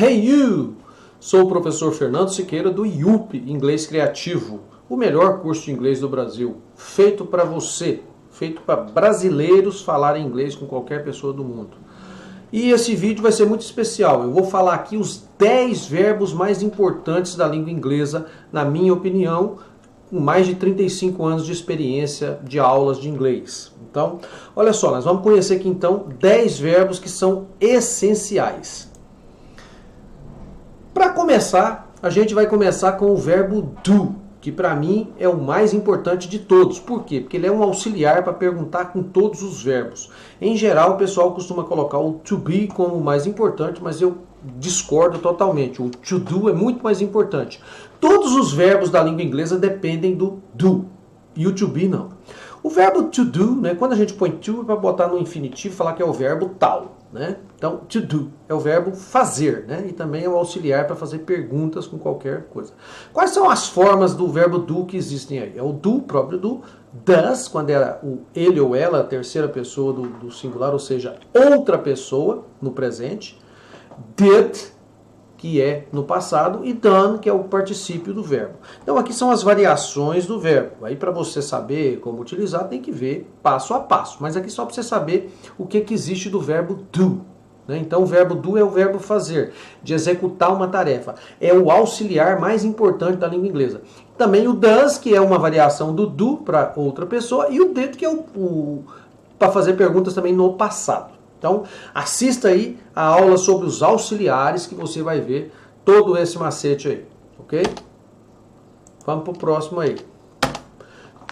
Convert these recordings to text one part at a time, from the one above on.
Hey you! Sou o professor Fernando Siqueira do IUP, Inglês Criativo, o melhor curso de inglês do Brasil, feito para você, feito para brasileiros falarem inglês com qualquer pessoa do mundo. E esse vídeo vai ser muito especial. Eu vou falar aqui os 10 verbos mais importantes da língua inglesa, na minha opinião, com mais de 35 anos de experiência de aulas de inglês. Então, olha só, nós vamos conhecer aqui então 10 verbos que são essenciais. Para começar, a gente vai começar com o verbo do, que para mim é o mais importante de todos. Por quê? Porque ele é um auxiliar para perguntar com todos os verbos. Em geral, o pessoal costuma colocar o to be como o mais importante, mas eu discordo totalmente. O to do é muito mais importante. Todos os verbos da língua inglesa dependem do do, e o to be não. O verbo to do, né, quando a gente põe to, é para botar no infinitivo e falar que é o verbo tal. Né? Então, to do é o verbo fazer, né? E também é o auxiliar para fazer perguntas com qualquer coisa. Quais são as formas do verbo do que existem aí? É o do, próprio do, does, quando é o ele ou ela, a terceira pessoa do singular, ou seja, outra pessoa no presente, did, que é no passado, e done, que é o particípio do verbo. Então aqui são as variações do verbo. Aí para você saber como utilizar, tem que ver passo a passo. Mas aqui só para você saber o que existe do verbo do. Né? Então o verbo do é o verbo fazer, de executar uma tarefa. É o auxiliar mais importante da língua inglesa. Também o does, que é uma variação do do para outra pessoa, e o did, que é o para fazer perguntas também no passado. Então, assista aí a aula sobre os auxiliares que você vai ver todo esse macete aí, ok? Vamos para o próximo aí.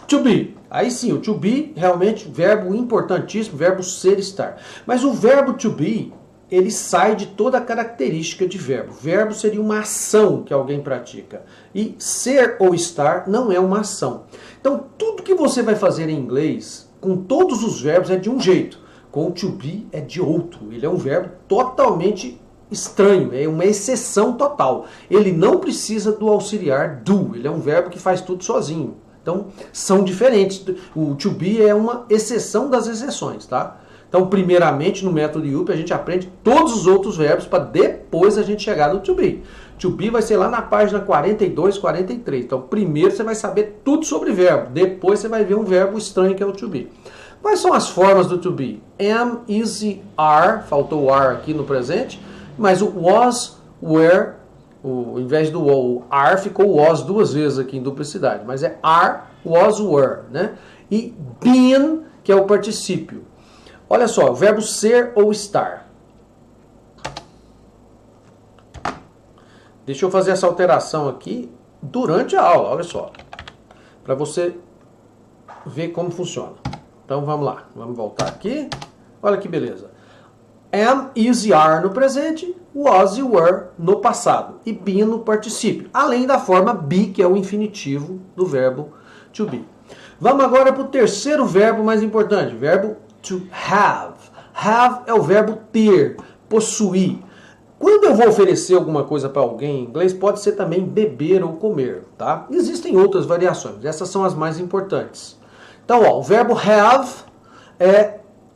To be. Aí sim, o to be realmente verbo importantíssimo, verbo ser, estar. Mas o verbo to be, ele sai de toda a característica de verbo. Verbo seria uma ação que alguém pratica. E ser ou estar não é uma ação. Então, tudo que você vai fazer em inglês, com todos os verbos, é de um jeito. Com o to be é de outro. Ele é um verbo totalmente estranho, é uma exceção total. Ele não precisa do auxiliar do, ele é um verbo que faz tudo sozinho. Então, são diferentes. O to be é uma exceção das exceções, tá? Então, primeiramente, no método IUP, a gente aprende todos os outros verbos para depois a gente chegar no to be. To be vai ser lá na página 42, 43. Então, primeiro você vai saber tudo sobre verbo, depois você vai ver um verbo estranho que é o to be. Quais são as formas do to be? Am, is e are, faltou o are aqui no presente, mas o was, were, em vez do o are, ficou was duas vezes aqui em duplicidade, mas é are, was, were, né? E been, que é o particípio. Olha só, o verbo ser ou estar. Deixa eu fazer essa alteração aqui durante a aula, olha só, para você ver como funciona. Então vamos lá, vamos voltar aqui. Olha que beleza. Am, is e are no presente, was e were no passado. E been no particípio. Além da forma be, que é o infinitivo do verbo to be. Vamos agora para o terceiro verbo mais importante, o verbo to have. Have é o verbo ter, possuir. Quando eu vou oferecer alguma coisa para alguém em inglês, pode ser também beber ou comer, tá? Existem outras variações, essas são as mais importantes. Então, ó, o verbo have,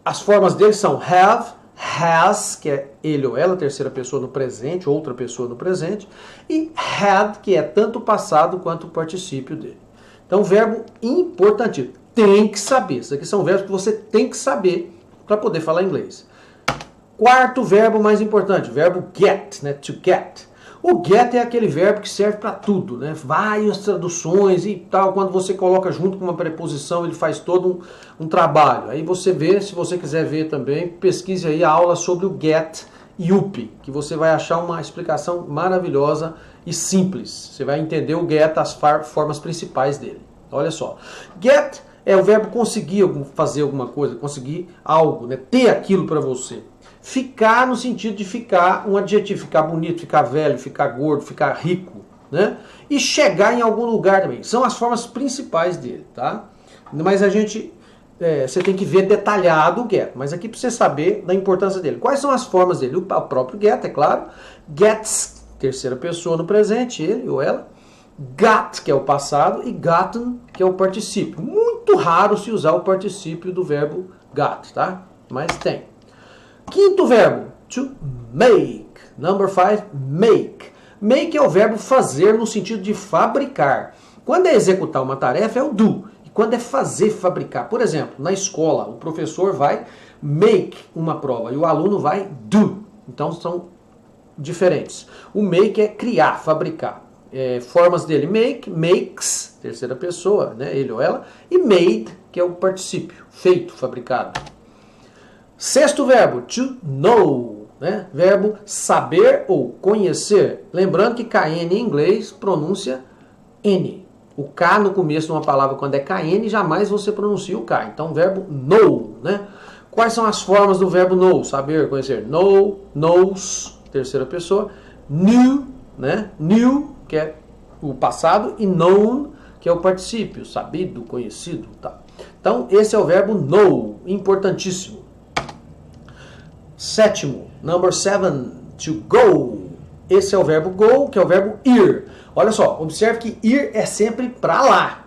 as formas dele são have, has, que é ele ou ela, terceira pessoa no presente, outra pessoa no presente, e had, que é tanto o passado quanto o particípio dele. Então, verbo importantíssimo. Tem que saber. Isso aqui são verbos que você tem que saber para poder falar inglês. Quarto verbo mais importante, o verbo get, né? To get. O get é aquele verbo que serve para tudo, né? Várias traduções e tal. Quando você coloca junto com uma preposição, ele faz todo um trabalho. Aí você vê, se você quiser ver também, pesquise aí a aula sobre o get IUP, que você vai achar uma explicação maravilhosa e simples. Você vai entender o get, as formas principais dele. Olha só. Get é o verbo conseguir fazer alguma coisa, conseguir algo, né? Ter aquilo para você. Ficar no sentido de ficar, um adjetivo, ficar bonito, ficar velho, ficar gordo, ficar rico, né? E chegar em algum lugar também. São as formas principais dele, tá? Mas você tem que ver detalhado o get. Mas aqui para você saber da importância dele. Quais são as formas dele? O próprio get, é claro. Gets, terceira pessoa no presente, ele ou ela. Got, que é o passado, e gotten, que é o particípio. Muito raro se usar o particípio do verbo got, tá? Mas tem. Quinto verbo, to make. Number 5, make. Make é o verbo fazer no sentido de fabricar. Quando é executar uma tarefa é o do. E quando é fazer, fabricar. Por exemplo, na escola, o professor vai make uma prova e o aluno vai do. Então são diferentes. O make é criar, fabricar. Formas dele, make, makes, terceira pessoa, né, ele ou ela, e made, que é o particípio, feito, fabricado. Sexto verbo, to know, né, verbo saber ou conhecer. Lembrando que KN em inglês pronuncia N. O K no começo de uma palavra, quando é KN, jamais você pronuncia o K. Então, verbo know, né? Quais são as formas do verbo know? Saber, conhecer. Know, knows, terceira pessoa. Knew, né? Knew, que é o passado, e known, que é o particípio, sabido, conhecido, tá? Então, esse é o verbo know, importantíssimo. Sétimo, number 7, to go. Esse é o verbo go, que é o verbo ir. Olha só, observe que ir é sempre para lá.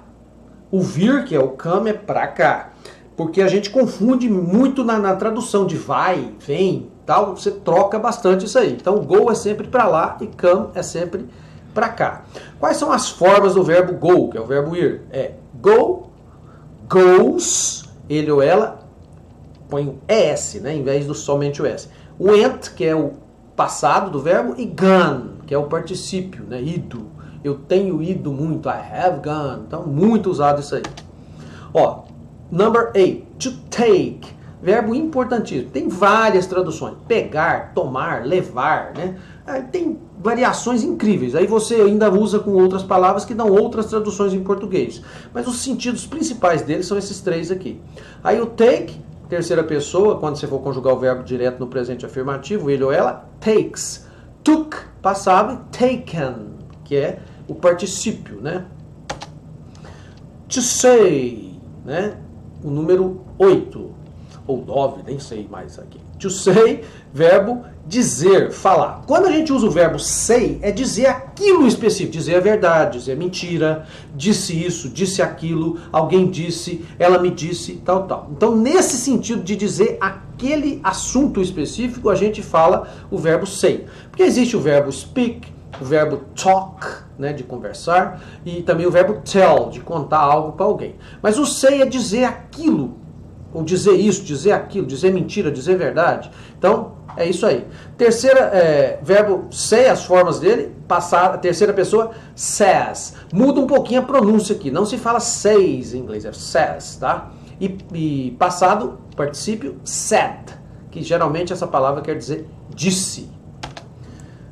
O vir, que é o come, é para cá. Porque a gente confunde muito na tradução de vai, vem, tal. Você troca bastante isso aí. Então, go é sempre para lá e come é sempre para cá. Quais são as formas do verbo go, que é o verbo ir? É go, goes, ele ou ela põe o ES, né, em vez do somente o S. Went, que é o passado do verbo, e gone, que é o particípio, né, ido. Eu tenho ido muito, I have gone. Então, muito usado isso aí. Ó, number 8, to take, verbo importantíssimo. Tem várias traduções. Pegar, tomar, levar, né? Tem variações incríveis. Aí você ainda usa com outras palavras que dão outras traduções em português. Mas os sentidos principais deles são esses três aqui. Aí o take, terceira pessoa, quando você for conjugar o verbo direto no presente afirmativo, ele ou ela, takes. Took, passado, e taken, que é o particípio, né? To say, né? O número 8, ou 9, nem sei mais aqui. To say, verbo dizer, falar. Quando a gente usa o verbo say, é dizer aquilo específico, dizer a verdade, dizer mentira, disse isso, disse aquilo, alguém disse, ela me disse, tal, tal. Então, nesse sentido de dizer aquele assunto específico, a gente fala o verbo say. Porque existe o verbo speak, o verbo talk, né, de conversar, e também o verbo tell, de contar algo para alguém. Mas o say é dizer aquilo, ou dizer isso, dizer aquilo, dizer mentira, dizer verdade. Então, é isso aí. Terceira, verbo say, as formas dele, passada, terceira pessoa, says. Muda um pouquinho a pronúncia aqui, não se fala says em inglês, é says, tá? E passado, particípio, said, que geralmente essa palavra quer dizer disse.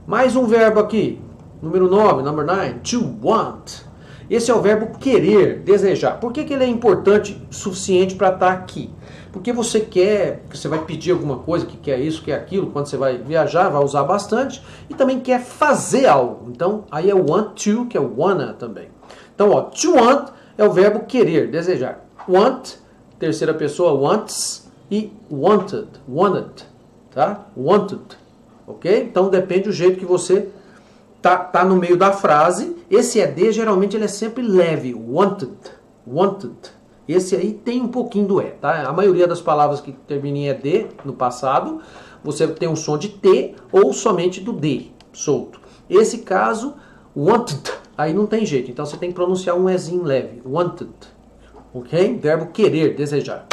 Mais um verbo aqui, número 9, number 9, to want. Esse é o verbo querer, desejar. Por que ele é importante o suficiente para estar aqui? Porque você quer, você vai pedir alguma coisa, que quer isso, quer aquilo, quando você vai viajar, vai usar bastante, e também quer fazer algo. Então, aí é o want to, que é o wanna também. Então, ó, to want é o verbo querer, desejar. Want, terceira pessoa, wants, e wanted, tá? Wanted. Ok? Então depende do jeito que você tá no meio da frase. Esse ED geralmente ele é sempre leve, wanted. Esse aí tem um pouquinho do E, tá? A maioria das palavras que terminam em ED no passado, você tem um som de T ou somente do D, solto. Esse caso, wanted, aí não tem jeito. Então você tem que pronunciar um Ezinho leve, wanted. Ok? Verbo querer, desejar.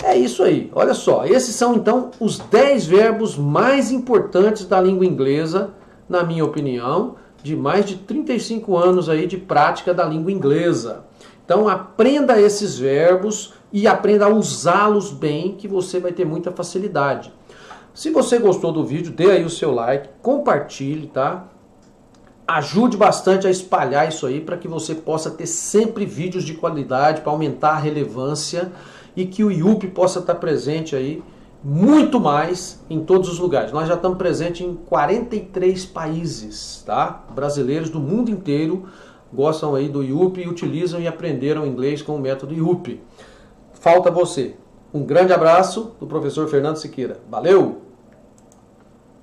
É isso aí, olha só, esses são então os 10 verbos mais importantes da língua inglesa, na minha opinião, de mais de 35 anos aí de prática da língua inglesa. Então aprenda esses verbos e aprenda a usá-los bem, que você vai ter muita facilidade. Se você gostou do vídeo, dê aí o seu like, compartilhe, tá? Ajude bastante a espalhar isso aí para que você possa ter sempre vídeos de qualidade, para aumentar a relevância e que o IUP possa estar presente aí muito mais em todos os lugares. Nós já estamos presentes em 43 países, tá? Brasileiros do mundo inteiro gostam aí do IUP e utilizam e aprenderam inglês com o método IUP. Falta você. Um grande abraço do professor Fernando Siqueira. Valeu!